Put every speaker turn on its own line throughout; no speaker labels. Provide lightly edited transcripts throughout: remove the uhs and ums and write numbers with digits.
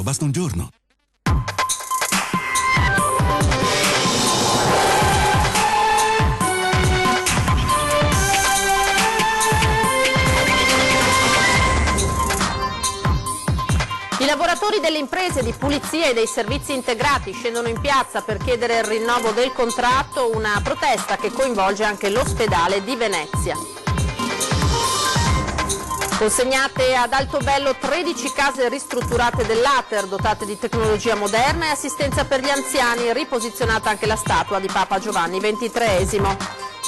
basta un giorno.
I lavoratori delle imprese di pulizia e dei servizi integrati scendono in piazza per chiedere il rinnovo del contratto, una protesta che coinvolge anche l'ospedale di Venezia. Consegnate ad Altobello 13 case ristrutturate dell'Ater, dotate di tecnologia moderna e assistenza per gli anziani, riposizionata anche la statua di Papa Giovanni XXIII.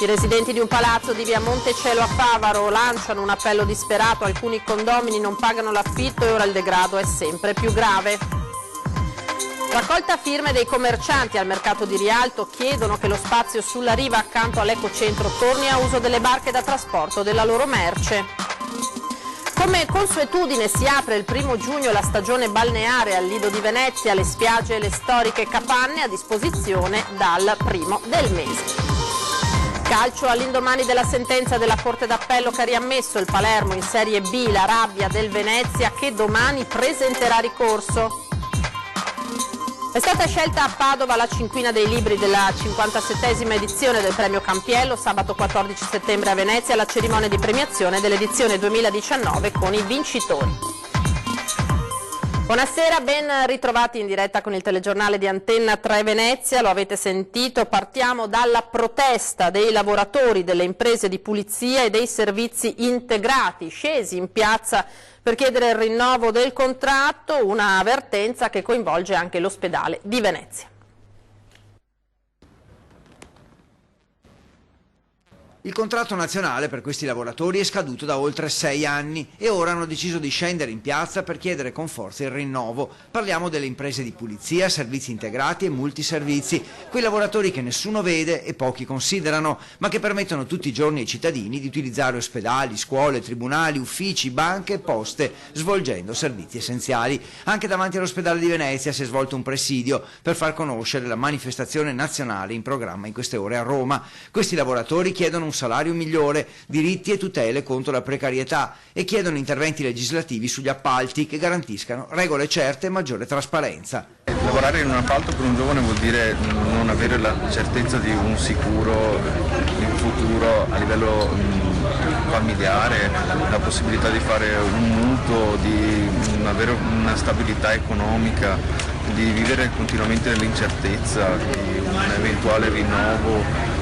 I residenti di un palazzo di via Montecelo a Favaro lanciano un appello disperato, alcuni condomini non pagano l'affitto e ora il degrado è sempre più grave. Raccolta firme dei commercianti al mercato di Rialto chiedono che lo spazio sulla riva accanto all'ecocentro torni a uso delle barche da trasporto della loro merce. Come consuetudine si apre il 1° giugno la stagione balneare al Lido di Venezia, le spiagge e le storiche capanne a disposizione dal 1° del mese. Calcio all'indomani della sentenza della Corte d'Appello che ha riammesso il Palermo in Serie B, la rabbia del Venezia che domani presenterà ricorso. È stata scelta a Padova la cinquina dei libri della 57esima edizione del Premio Campiello, sabato 14 settembre a Venezia, la cerimonia di premiazione dell'edizione 2019 con i vincitori. Buonasera, ben ritrovati in diretta con il telegiornale di Antenna 3 Venezia, lo avete sentito, partiamo dalla protesta dei lavoratori delle imprese di pulizia e dei servizi integrati, scesi in piazza per chiedere il rinnovo del contratto, una avvertenza che coinvolge anche l'ospedale di Venezia.
Il contratto nazionale per questi lavoratori è scaduto da oltre 6 anni e ora hanno deciso di scendere in piazza per chiedere con forza il rinnovo. Parliamo delle imprese di pulizia, servizi integrati e multiservizi, quei lavoratori che nessuno vede e pochi considerano, ma che permettono tutti i giorni ai cittadini di utilizzare ospedali, scuole, tribunali, uffici, banche e poste, svolgendo servizi essenziali. Anche davanti all'ospedale di Venezia si è svolto un presidio per far conoscere la manifestazione nazionale in programma in queste ore a Roma. Questi lavoratori chiedono un salario migliore, diritti e tutele contro la precarietà e chiedono interventi legislativi sugli appalti che garantiscano regole certe e maggiore trasparenza.
Lavorare in un appalto per un giovane vuol dire non avere la certezza di un sicuro in futuro a livello familiare, la possibilità di fare un mutuo, di avere una stabilità economica, di vivere continuamente nell'incertezza di un eventuale rinnovo,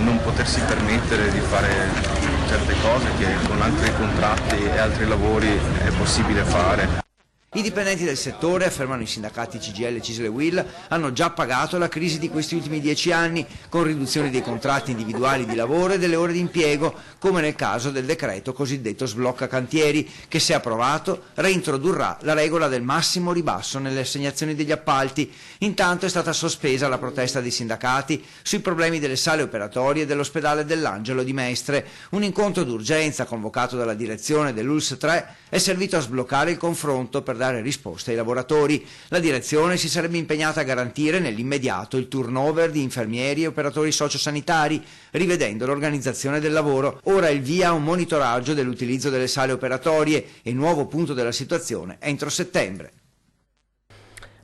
non potersi permettere di fare certe cose che con altri contratti e altri lavori è possibile fare.
I dipendenti del settore, affermano i sindacati CGIL, CISL e UIL, hanno già pagato la crisi di questi ultimi 10 anni con riduzioni dei contratti individuali di lavoro e delle ore di impiego, come nel caso del decreto cosiddetto sblocca cantieri, che se approvato reintrodurrà la regola del massimo ribasso nelle assegnazioni degli appalti. Intanto è stata sospesa la protesta dei sindacati sui problemi delle sale operatorie dell'ospedale dell'Angelo di Mestre. Un incontro d'urgenza convocato dalla direzione dell'ULSS 3 è servito a sbloccare il confronto per dare risposte ai lavoratori. La direzione si sarebbe impegnata a garantire nell'immediato il turnover di infermieri e operatori sociosanitari, rivedendo l'organizzazione del lavoro. Ora il via a un monitoraggio dell'utilizzo delle sale operatorie e nuovo punto della situazione entro settembre.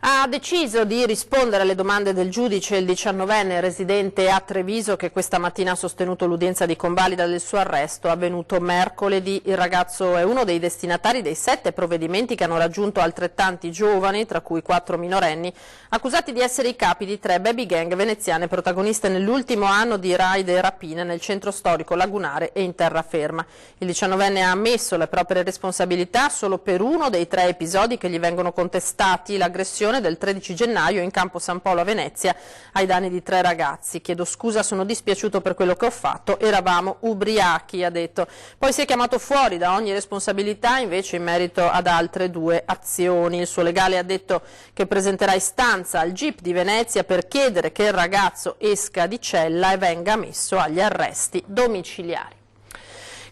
Ha deciso di rispondere alle domande del giudice il 19enne residente a Treviso che questa mattina ha sostenuto l'udienza di convalida del suo arresto avvenuto mercoledì. Il ragazzo è uno dei destinatari dei 7 provvedimenti che hanno raggiunto altrettanti giovani, tra cui 4 minorenni, accusati di essere i capi di 3 baby gang veneziane protagoniste nell'ultimo anno di raid e rapine nel centro storico lagunare e in terraferma. Il 19enne ha ammesso le proprie responsabilità solo per uno dei 3 episodi che gli vengono contestati, l'aggressione del 13 gennaio in campo San Polo a Venezia ai danni di 3 ragazzi. Chiedo scusa, sono dispiaciuto per quello che ho fatto, eravamo ubriachi, ha detto. Poi si è chiamato fuori da ogni responsabilità invece in merito ad altre 2 azioni. Il suo legale ha detto che presenterà istanza al GIP di Venezia per chiedere che il ragazzo esca di cella e venga messo agli arresti domiciliari.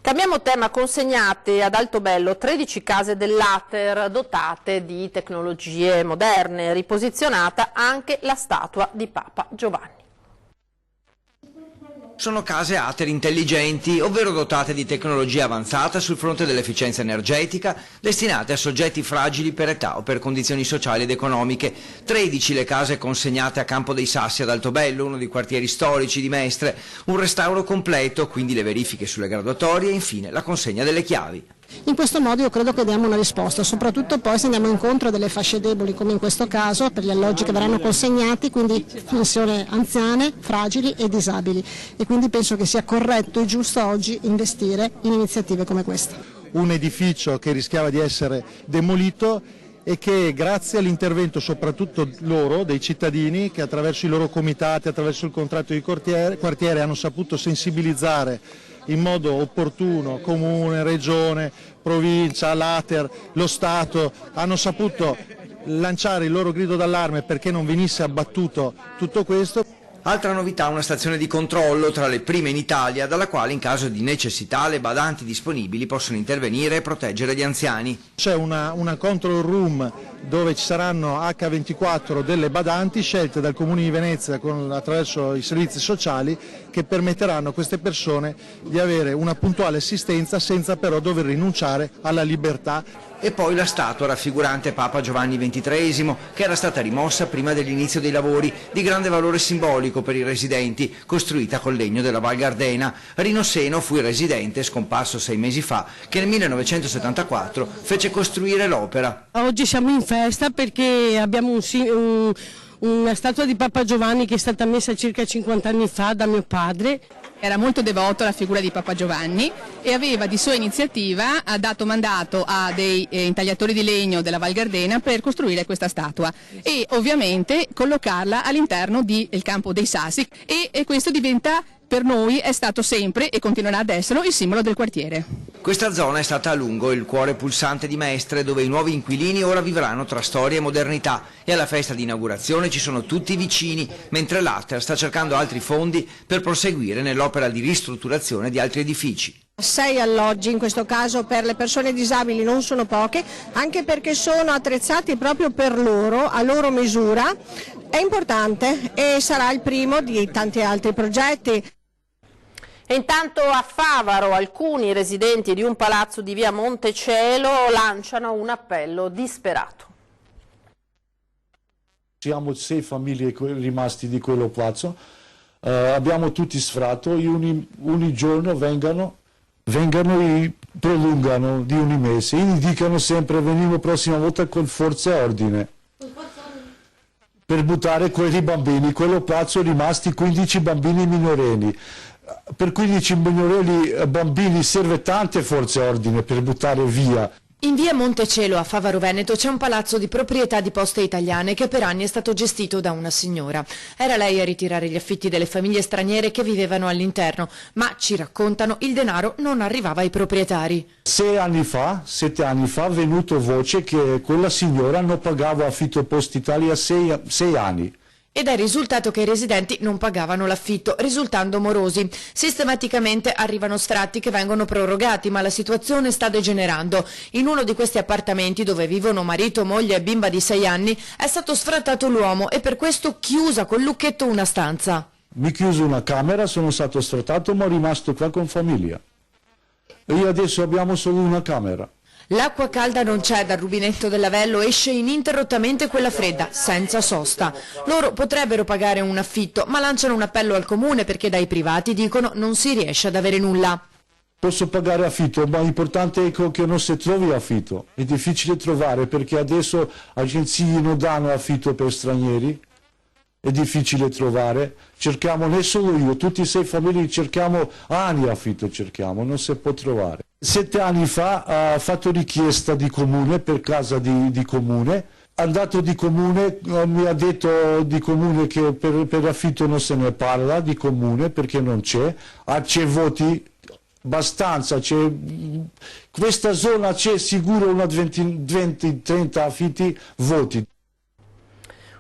Cambiamo tema, consegnate ad Altobello 13 case dell'Ater dotate di tecnologie moderne, riposizionata anche la statua di Papa Giovanni.
Sono case ATER intelligenti, ovvero dotate di tecnologia avanzata sul fronte dell'efficienza energetica, destinate a soggetti fragili per età o per condizioni sociali ed economiche. 13 le case consegnate a Campo dei Sassi ad Altobello, uno dei quartieri storici di Mestre, un restauro completo, quindi le verifiche sulle graduatorie e infine la consegna delle chiavi.
In questo modo io credo che diamo una risposta, soprattutto poi se andiamo incontro a delle fasce deboli come in questo caso per gli alloggi che verranno consegnati, quindi pensione anziane, fragili e disabili, e quindi penso che sia corretto e giusto oggi investire in iniziative come questa.
Un edificio che rischiava di essere demolito e che grazie all'intervento soprattutto loro, dei cittadini, che attraverso i loro comitati, attraverso il contratto di quartiere hanno saputo sensibilizzare in modo opportuno comune, regione, provincia, l'ATER, lo Stato, hanno saputo lanciare il loro grido d'allarme perché non venisse abbattuto tutto questo.
Altra novità, una stazione di controllo tra le prime in Italia, dalla quale in caso di necessità le badanti disponibili possono intervenire e proteggere gli anziani.
C'è una control room dove ci saranno H24 delle badanti scelte dal Comune di Venezia attraverso i servizi sociali che permetteranno a queste persone di avere una puntuale assistenza senza però dover rinunciare alla libertà.
E poi la statua raffigurante Papa Giovanni XXIII, che era stata rimossa prima dell'inizio dei lavori, di grande valore simbolico per i residenti, costruita col legno della Val Gardena. Rino Seno fu il residente, scomparso 6 mesi fa, che nel 1974 fece costruire l'opera.
Oggi siamo in festa perché abbiamo una statua di Papa Giovanni che è stata messa circa 50 anni fa da mio padre.
Era molto devoto alla figura di Papa Giovanni e aveva di sua iniziativa dato mandato a dei intagliatori di legno della Val Gardena per costruire questa statua e ovviamente collocarla all'interno del Campo dei Sassi e questo diventa, per noi è stato sempre e continuerà ad esserlo, il simbolo del quartiere.
Questa zona è stata a lungo il cuore pulsante di Mestre, dove i nuovi inquilini ora vivranno tra storia e modernità, e alla festa di inaugurazione ci sono tutti i vicini, mentre l'ATER sta cercando altri fondi per proseguire nell'opera di ristrutturazione di altri edifici.
6 alloggi, in questo caso per le persone disabili, non sono poche, anche perché sono attrezzati proprio per loro, a loro misura. È importante e sarà il primo di tanti altri progetti.
E intanto a Favaro alcuni residenti di un palazzo di via Montecelo lanciano un appello disperato.
Siamo 6 famiglie rimasti di quello palazzo, abbiamo tutti sfratto, ogni giorno vengono e prolungano di ogni mese, e dicono sempre veniamo prossima volta con forza e ordine per buttare quei bambini, quello palazzo rimasti 15 bambini minorenni. Per 15 minorenni bambini serve tante forze e ordine per buttare via.
In via Montecelo a Favaro Veneto c'è un palazzo di proprietà di Poste Italiane che per anni è stato gestito da una signora. Era lei a ritirare gli affitti delle famiglie straniere che vivevano all'interno, ma ci raccontano il denaro non arrivava ai proprietari.
7 anni fa è venuto voce che quella signora non pagava affitto Poste Italia 6 anni.
Ed è risultato che i residenti non pagavano l'affitto, risultando morosi. Sistematicamente arrivano sfratti che vengono prorogati, ma la situazione sta degenerando. In uno di questi appartamenti, dove vivono marito, moglie e bimba di 6 anni, è stato sfrattato l'uomo e per questo chiusa col lucchetto una stanza.
Mi chiuso una camera, sono stato sfrattato, ma ho rimasto qua con famiglia. E io adesso abbiamo solo una camera.
L'acqua calda non c'è, dal rubinetto dell'Avello esce ininterrottamente quella fredda, senza sosta. Loro potrebbero pagare un affitto, ma lanciano un appello al comune perché dai privati, dicono, non si riesce ad avere nulla.
Posso pagare affitto, ma l'importante è che non si trovi affitto. È difficile trovare perché adesso agenzie non danno affitto per stranieri. È difficile trovare. Cerchiamo, non solo io, tutti 6 famiglie cerchiamo, anni affitto cerchiamo, non si può trovare. 7 anni fa ha fatto richiesta di comune, per casa di comune, andato di comune, mi ha detto di comune che per affitto non se ne parla, di comune perché non c'è voti abbastanza, questa zona c'è sicuro una 20-30 affitti voti.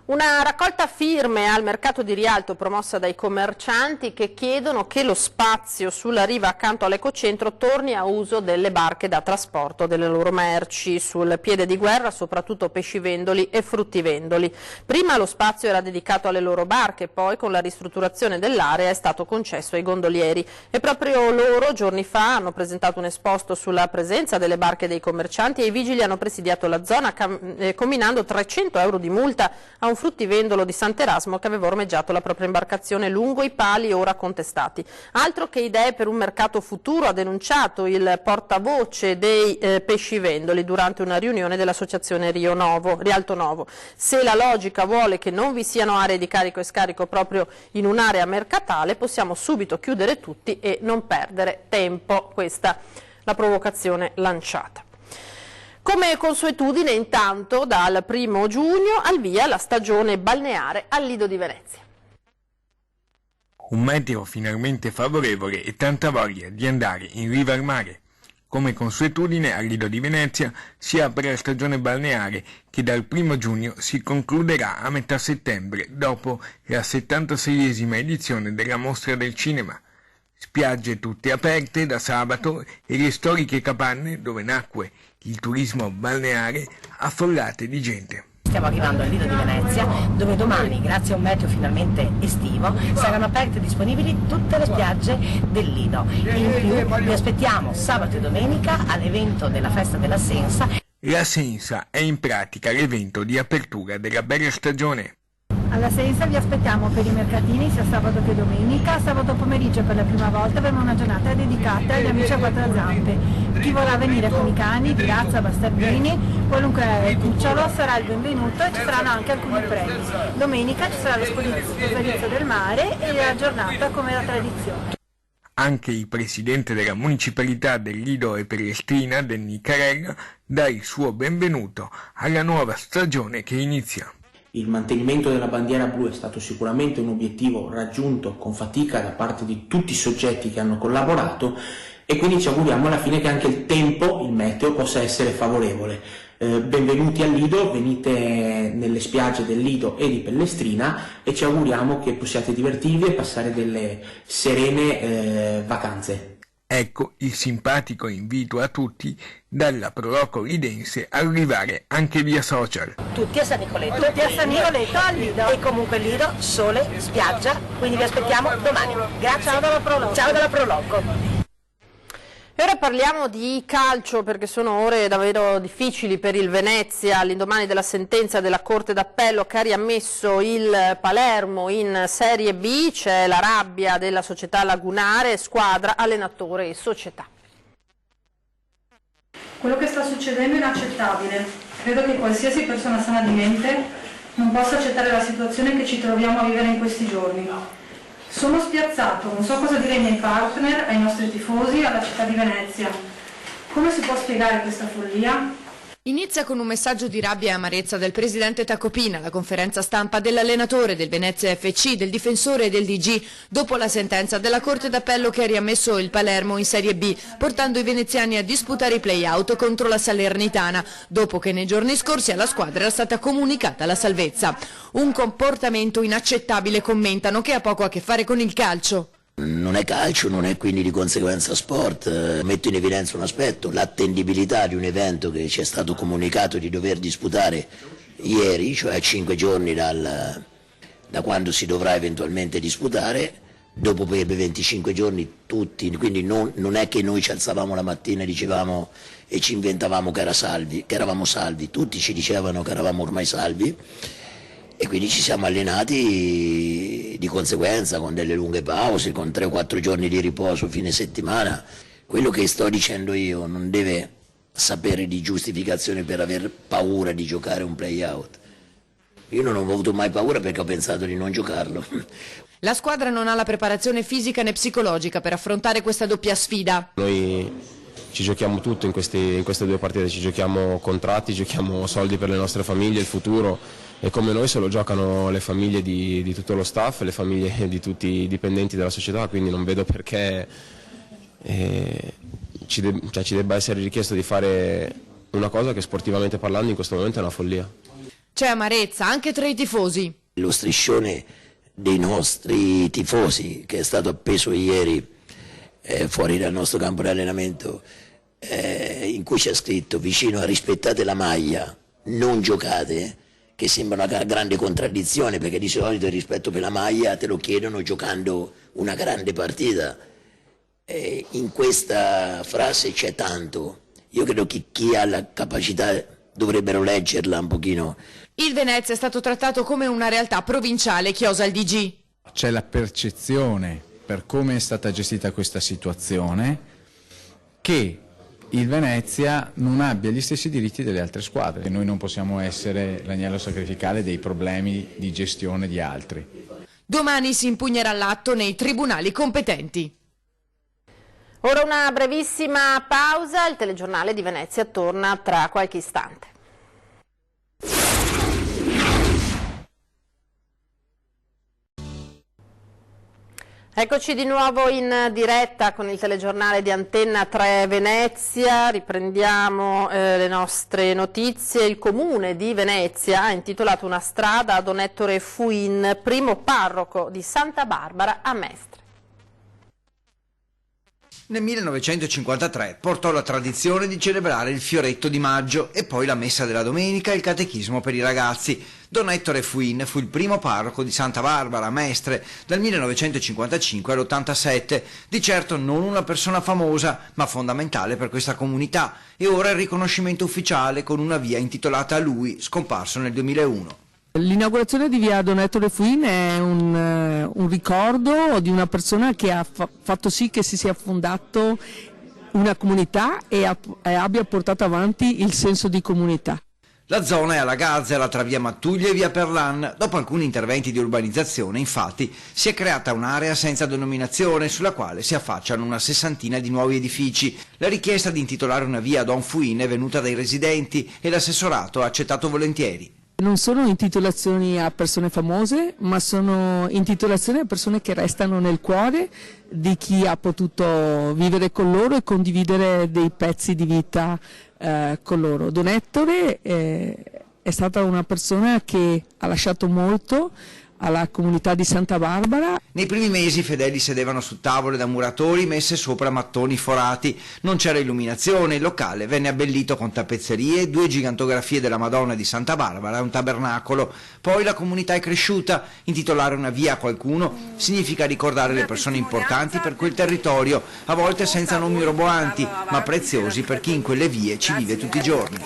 Una raccolta firme al mercato di Rialto promossa dai commercianti che chiedono che lo spazio sulla riva accanto all'ecocentro torni a uso delle barche da trasporto delle loro merci sul piede di guerra, soprattutto pescivendoli e fruttivendoli. Prima lo spazio era dedicato alle loro barche, poi con la ristrutturazione dell'area è stato concesso ai gondolieri e proprio loro giorni fa hanno presentato un esposto sulla presenza delle barche dei commercianti e i vigili hanno presidiato la zona comminando 300 euro di multa a un fruttivendolo di Sant'Erasmo che aveva ormeggiato la propria imbarcazione lungo i pali ora contestati. Altro che idee per un mercato futuro, ha denunciato il portavoce dei pescivendoli durante una riunione dell'associazione Rialto Novo. Se la logica vuole che non vi siano aree di carico e scarico proprio in un'area mercatale, possiamo subito chiudere tutti e non perdere tempo. Questa la provocazione lanciata. Come consuetudine, intanto, dal 1° giugno al via la stagione balneare al Lido di Venezia.
Un meteo finalmente favorevole e tanta voglia di andare in riva al mare. Come consuetudine al Lido di Venezia si apre la stagione balneare che dal 1° giugno si concluderà a metà settembre dopo la 76esima edizione della Mostra del Cinema. Spiagge tutte aperte da sabato e le storiche capanne dove nacque il turismo balneare affollate di gente.
Stiamo arrivando al Lido di Venezia, dove domani, grazie a un meteo finalmente estivo, saranno aperte e disponibili tutte le spiagge del Lido. In più vi aspettiamo sabato e domenica all'evento della Festa della Sensa.
La Sensa è in pratica l'evento di apertura della bella stagione.
Alla Sensa vi aspettiamo per i mercatini sia sabato che domenica. Sabato pomeriggio per la prima volta avremo una giornata dedicata agli amici a quattro zampe. Chi vorrà venire con i cani di razza, bastardini, qualunque cucciolo sarà il benvenuto e ci saranno anche alcuni premi. Domenica ci sarà lo sposalizio del mare e la giornata come la tradizione.
Anche il presidente della municipalità del Lido e Pellestrina, Denny Carella, dà il suo benvenuto alla nuova stagione che inizia.
Il mantenimento della bandiera blu è stato sicuramente un obiettivo raggiunto con fatica da parte di tutti i soggetti che hanno collaborato e quindi ci auguriamo alla fine che anche il tempo, il meteo, possa essere favorevole. Benvenuti al Lido, venite nelle spiagge del Lido e di Pellestrina e ci auguriamo che possiate divertirvi e passare delle serene vacanze.
Ecco il simpatico invito a tutti dalla Proloco lidense a arrivare anche via social.
Tutti a San Nicoletto. Tutti a San Nicoletto al Lido. E comunque Lido, sole, spiaggia, quindi vi aspettiamo domani. Grazie. Ciao dalla Proloco. Ciao dalla Proloco.
E ora parliamo di calcio perché sono ore davvero difficili per il Venezia all'indomani della sentenza della Corte d'Appello che ha riammesso il Palermo in Serie B. C'è la rabbia della società lagunare, squadra, allenatore e società.
Quello che sta succedendo è inaccettabile. Credo che qualsiasi persona sana di mente non possa accettare la situazione che ci troviamo a vivere in questi giorni. Sono spiazzato, non so cosa dire ai miei partner, ai nostri tifosi, alla città di Venezia. Come si può spiegare questa follia?
Inizia con un messaggio di rabbia e amarezza del presidente Tacopina, la conferenza stampa dell'allenatore, del Venezia FC, del difensore e del DG, dopo la sentenza della Corte d'Appello che ha riammesso il Palermo in Serie B, portando i veneziani a disputare i play-out contro la Salernitana, dopo che nei giorni scorsi alla squadra era stata comunicata la salvezza. Un comportamento inaccettabile, commentano, che ha poco a che fare con il calcio.
Non è calcio, non è quindi di conseguenza sport. Metto in evidenza un aspetto, l'attendibilità di un evento che ci è stato comunicato di dover disputare ieri, cioè a 5 giorni da quando si dovrà eventualmente disputare, dopo per 25 giorni tutti, quindi non è che noi ci alzavamo la mattina e dicevamo e ci inventavamo che eravamo salvi, tutti ci dicevano che eravamo ormai salvi. E quindi ci siamo allenati di conseguenza con delle lunghe pause, con 3 o 4 giorni di riposo fine settimana. Quello che sto dicendo io non deve sapere di giustificazione per aver paura di giocare un play-out. Io non ho avuto mai paura perché ho pensato di non giocarlo.
La squadra non ha la preparazione fisica né psicologica per affrontare questa doppia sfida.
Noi ci giochiamo tutto in queste 2 partite, ci giochiamo contratti, giochiamo soldi per le nostre famiglie, il futuro. E come noi se lo giocano le famiglie di tutto lo staff, le famiglie di tutti i dipendenti della società, quindi non vedo perché ci debba essere richiesto di fare una cosa che sportivamente parlando in questo momento è una follia.
C'è amarezza anche tra i tifosi.
Lo striscione dei nostri tifosi che è stato appeso ieri fuori dal nostro campo di allenamento, in cui c'è scritto vicino a rispettate la maglia, non giocate, che sembra una grande contraddizione, perché di solito il rispetto per la maglia te lo chiedono giocando una grande partita. In questa frase c'è tanto. Io credo che chi ha la capacità dovrebbero leggerla un pochino.
Il Venezia è stato trattato come una realtà provinciale, chiosa il DG.
C'è la percezione, per come è stata gestita questa situazione, che il Venezia non abbia gli stessi diritti delle altre squadre. Noi non possiamo essere l'agnello sacrificale dei problemi di gestione di altri.
Domani si impugnerà l'atto nei tribunali competenti.
Ora una brevissima pausa, il telegiornale di Venezia torna tra qualche istante. Eccoci di nuovo in diretta con il telegiornale di Antenna 3 Venezia, riprendiamo le nostre notizie. Il comune di Venezia ha intitolato una strada a Don Ettore Fuin, primo parroco di Santa Barbara a Mestre.
Nel 1953 portò la tradizione di celebrare il fioretto di maggio e poi la messa della domenica e il catechismo per i ragazzi. Don Ettore Fuin fu il primo parroco di Santa Barbara a Mestre dal 1955 all'87, di certo non una persona famosa ma fondamentale per questa comunità, e ora il riconoscimento ufficiale con una via intitolata a lui, scomparso nel 2001.
L'inaugurazione di via Don Ettore Fuin è un ricordo di una persona che ha fatto sì che si sia fondato una comunità e abbia portato avanti il senso di comunità.
La zona è alla Gazzera tra via Mattuglia e via Perlan. Dopo alcuni interventi di urbanizzazione, infatti, si è creata un'area senza denominazione sulla quale si affacciano una sessantina di nuovi edifici. La richiesta di intitolare una via a Don Fuin è venuta dai residenti e l'assessorato ha accettato volentieri.
Non sono intitolazioni a persone famose, ma sono intitolazioni a persone che restano nel cuore di chi ha potuto vivere con loro e condividere dei pezzi di vita con loro. Don Ettore è stata una persona che ha lasciato molto alla comunità di Santa Barbara.
Nei primi mesi i fedeli sedevano su tavole da muratori messe sopra mattoni forati. Non c'era illuminazione, il locale venne abbellito con tappezzerie, 2 gigantografie della Madonna di Santa Barbara e un tabernacolo. Poi la comunità è cresciuta. Intitolare una via a qualcuno significa ricordare le persone importanti per quel territorio, a volte senza nomi roboanti, ma preziosi per chi in quelle vie ci vive tutti i giorni.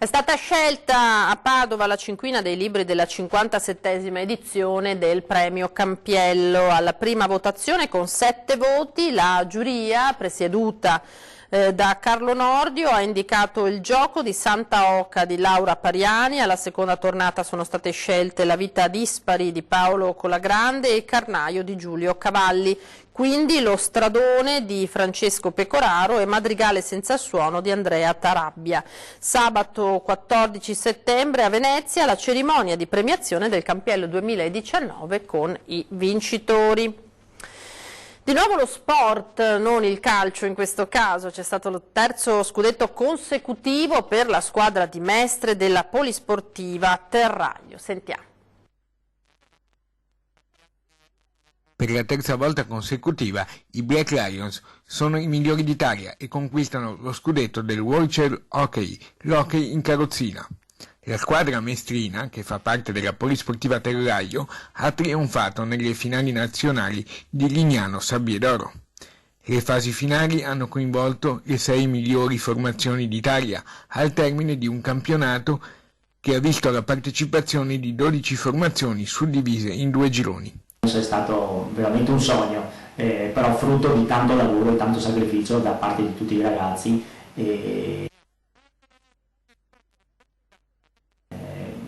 È stata scelta a Padova la cinquina dei libri della 57esima edizione del premio Campiello. Alla prima votazione con 7 voti la giuria, presieduta da Carlo Nordio, ha indicato il gioco di Santa Oca di Laura Pariani. Alla seconda tornata sono state scelte La vita dispari di Paolo Colagrande e Il carnaio di Giulio Cavalli. Quindi Lo stradone di Francesco Pecoraro e Madrigale senza suono di Andrea Tarabbia. Sabato 14 settembre a Venezia la cerimonia di premiazione del Campiello 2019 con i vincitori. Di nuovo lo sport, non il calcio in questo caso, c'è stato il terzo scudetto consecutivo per la squadra di Mestre della Polisportiva Terraglio. Sentiamo.
Per la terza volta consecutiva i Black Lions sono i migliori d'Italia e conquistano lo scudetto del Wheelchair Hockey, l'hockey in carrozzina. La squadra mestrina, che fa parte della Polisportiva Terraglio, ha trionfato nelle finali nazionali di Lignano Sabbie d'Oro. Le fasi finali hanno coinvolto le 6 migliori formazioni d'Italia al termine di un campionato che ha visto la partecipazione di 12 formazioni suddivise in 2 gironi.
È stato veramente un sogno, però frutto di tanto lavoro e tanto sacrificio da parte di tutti i ragazzi.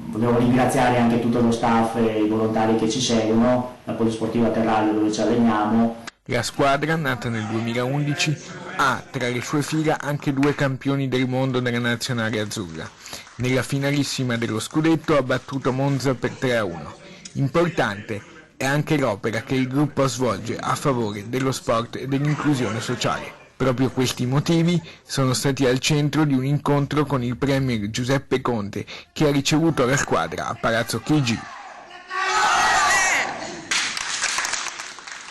Volevo ringraziare anche tutto lo staff e i volontari che ci seguono, la Polisportiva Terraglio dove ci alleniamo.
La squadra, nata nel 2011, ha tra le sue fila anche 2 campioni del mondo della nazionale azzurra. Nella finalissima dello scudetto ha battuto Monza per 3-1. Importante è anche l'opera che il gruppo svolge a favore dello sport e dell'inclusione sociale. Proprio questi motivi sono stati al centro di un incontro con il premier Giuseppe Conte, che ha ricevuto la squadra a Palazzo Chigi.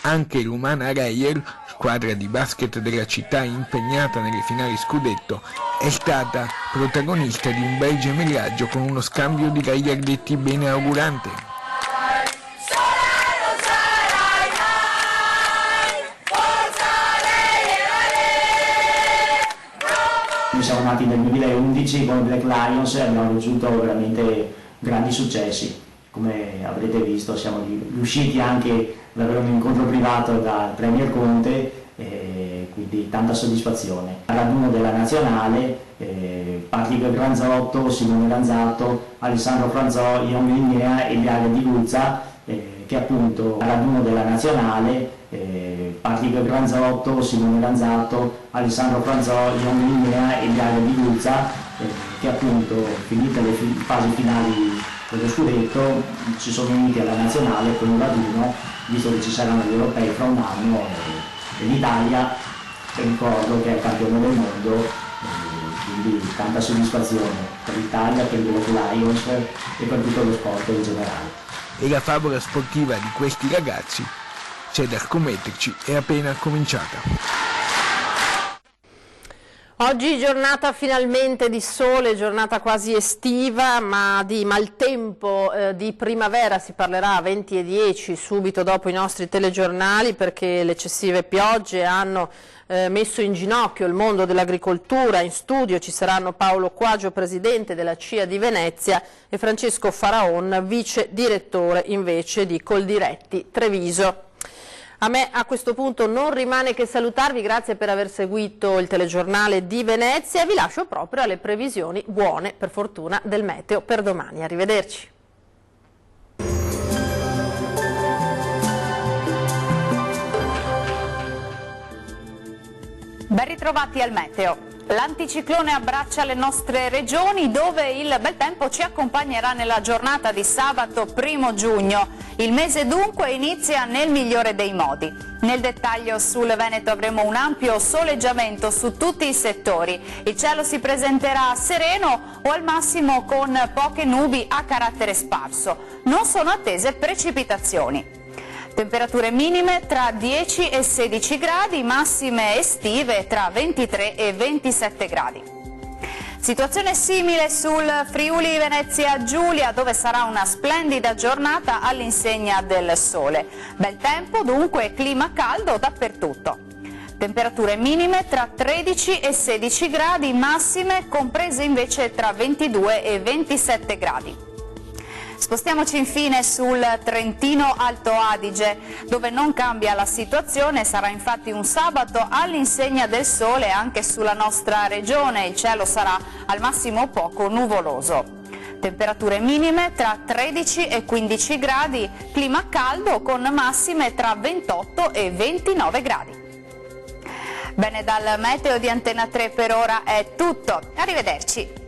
Anche l'Umana Reyer, squadra di basket della città impegnata nelle finali scudetto, è stata protagonista di un bel gemellaggio con uno scambio di gagliardetti bene augurante.
Noi siamo nati nel 2011 con i Black Lions e abbiamo raggiunto veramente grandi successi. Come avrete visto siamo riusciti anche ad avere un incontro privato dal Premier Conte, quindi tanta soddisfazione. Al raduno della nazionale, Patrick Granzotto, Simone Lanzato, Alessandro Franzò, Ion Lignea e Ilaria Di Guzza, che appunto al raduno della nazionale Patrick Granzotto, Simone Lanzato, Alessandro Franzò, Ion Lignea e Ilaria Di Guzza, che appunto finite le fasi finali dello scudetto si sono uniti alla nazionale con un raduno, visto che ci saranno gli europei fra un anno e l'Italia, ricordo che è campione del mondo, quindi tanta soddisfazione per l'Italia, per i Black Lions e per tutto lo sport in generale.
E la favola sportiva di questi ragazzi, c'è da scommetterci, è appena cominciata.
Oggi giornata finalmente di sole, giornata quasi estiva, ma di maltempo di primavera si parlerà a 20:10 subito dopo i nostri telegiornali, perché le eccessive piogge hanno messo in ginocchio il mondo dell'agricoltura. In studio ci saranno Paolo Quagio, presidente della CIA di Venezia, e Francesco Faraon, vice direttore invece di Coldiretti Treviso. A me a questo punto non rimane che salutarvi, grazie per aver seguito il telegiornale di Venezia e vi lascio proprio alle previsioni buone, per fortuna, del meteo per domani. Arrivederci.
Ben ritrovati al meteo. L'anticiclone abbraccia le nostre regioni, dove il bel tempo ci accompagnerà nella giornata di sabato 1 giugno. Il mese dunque inizia nel migliore dei modi. Nel dettaglio sul Veneto avremo un ampio soleggiamento su tutti i settori. Il cielo si presenterà sereno o al massimo con poche nubi a carattere sparso. Non sono attese precipitazioni. Temperature minime tra 10 e 16 gradi, massime estive tra 23 e 27 gradi. Situazione simile sul Friuli Venezia Giulia, dove sarà una splendida giornata all'insegna del sole. Bel tempo dunque, clima caldo dappertutto. Temperature minime tra 13 e 16 gradi, massime comprese invece tra 22 e 27 gradi. Spostiamoci infine sul Trentino Alto Adige, dove non cambia la situazione, sarà infatti un sabato all'insegna del sole anche sulla nostra regione, il cielo sarà al massimo poco nuvoloso. Temperature minime tra 13 e 15 gradi, clima caldo con massime tra 28 e 29 gradi. Bene, dal meteo di Antena 3 per ora è tutto, arrivederci.